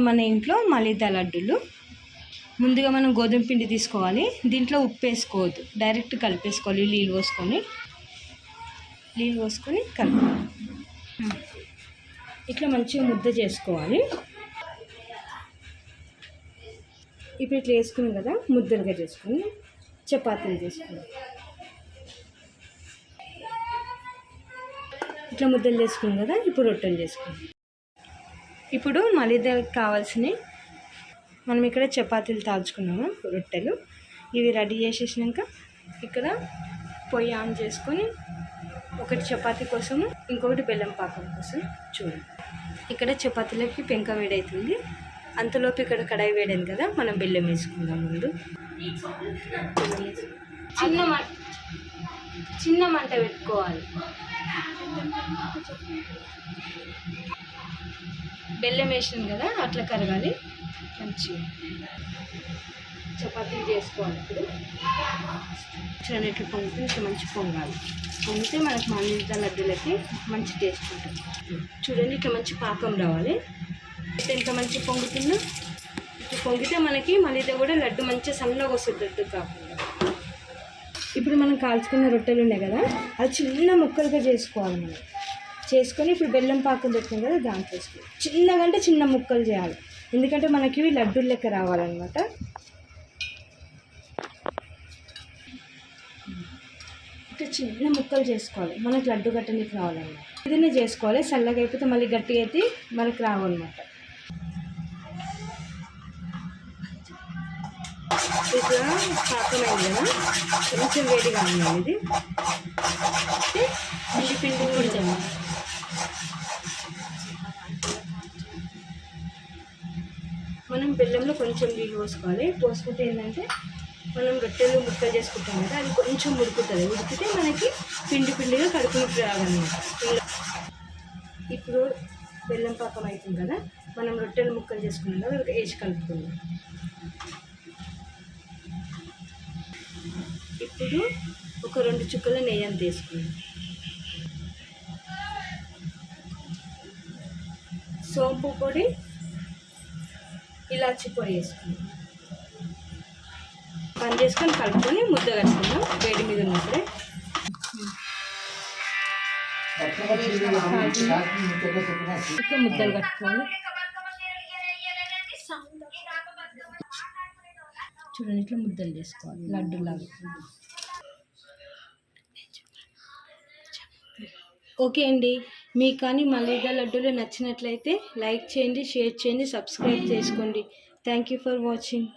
మన ఇంట్లో మలీదా లడ్డూలు. ముందుగా మనం గోధుమ పిండి తీసుకోవాలి. దీంట్లో ఉప్పు వేసుకోవద్దు, డైరెక్ట్ కలిపేసుకోవాలి. నీళ్ళు పోసుకొని కలపాలి. ఇట్లా మంచిగా ముద్ద చేసుకోవాలి. ఇప్పుడు ఇట్లా వేసుకున్నాం కదా, ముద్దలుగా చేసుకొని చపాతీలు చేసుకున్నాం. ఇట్లా ముద్దలు చేసుకున్నాం కదా, ఇప్పుడు రొట్టెలు చేసుకున్నాం. ఇప్పుడు మలీదాకి కావాల్సినవి మనం ఇక్కడ చపాతీలు తాల్చుకున్నాము, రొట్టెలు ఇవి రెడీ చేసేసినాక ఇక్కడ పొయ్యి ఆన్ చేసుకొని ఒకటి చపాతీ కోసము, ఇంకొకటి బెల్లం పాకం కోసం చూడండి. ఇక్కడ చపాతీలకి పెంక వేడవుతుంది. అంతలోపు ఇక్కడ కడాయి వేడైంది కదా, మనం బెల్లం వేసుకుందాం. ముందు చిన్న మంట పెట్టుకోవాలి. బెల్లం వేసినాం కదా, అట్లా కరగాలి. మంచిగా చపాతీలు చేసుకోవాలి. ఇప్పుడు చూడండి, ఇట్లా పొంగితే ఇట్లా మంచి పొంగాలి. పొంగితే మనకు మలీదా లడ్డూలకి మంచి టేస్ట్ ఉంటుంది. చూడండి, ఇట్లా మంచి పాకం రావాలి. ఎంత మంచి పొంగుతుందో, ఇట్లా పొంగితే మనకి మలీదా కూడా లడ్డు మంచిగా సన్నగా వస్తుంది, లడ్డు కాకుండా. ఇప్పుడు మనం కాల్చుకున్న రొట్టెలు ఉన్నాయి కదా, అది చిన్న ముక్కలుగా చేసుకోవాలి. మనం చేసుకొని ఇప్పుడు బెల్లం పాకం పెట్టాం కదా, దాంట్లో వేసుకోవాలి. చిన్నగా అంటే చిన్న ముక్కలు చేయాలి, ఎందుకంటే మనకి లడ్డూల లెక్క రావాలన్నమాట. ఇట్లా చిన్న ముక్కలు చేసుకోవాలి, మనకు లడ్డు గట్టనికి రావాలన్నమాట. ఇదనే చేసుకోవాలి. చల్లగా అయిపోతే మళ్ళీ గట్టిగా అయితే మనకు రావన్నమాట. ఇట్లా పాకం అయింది కదా, కొంచెం వేడిగా ఉంది. ఇది పిండి కుడతాము. మనం బెల్లంలో కొంచెం నీళ్ళు పోసుకోవాలి. పోసుకుంటే ఏంటంటే మనం రొట్టెలు ముక్కలు చేసుకుంటాం కదా, అది కొంచెం ఉడుకుతుంది. ఉడికితే మనకి పిండిగా కడుపునొప్పి రావాలన్నమాట. ఇప్పుడు బెల్లం పాకం అవుతుంది కదా, మనం రొట్టెలు ముక్కలు చేసుకున్నాం కదా, వేసి కలుపుకుందాం. ఇప్పుడు ఒక 2 చుక్కల నెయ్యి అంత వేసుకుందాం. సోంపు పొడి, ఇలాచి పొడి వేసుకుందాం. పని చేసుకొని కలుపుకొని ముద్ద కట్టుకుందాం వేడి మీద ఉన్నప్పుడే. ఇట్లా ముద్దలు కట్టుకోవాలి. చూడండి, ఇట్లా ముద్దలు చేసుకోవాలి లడ్డూలాగా. ఓకే అండి, మీకు కానీ మలీదా లడ్డూలు నచ్చినట్లయితే లైక్ చేయండి, షేర్ చేయండి, సబ్స్క్రైబ్ చేసుకోండి. Thank you for watching.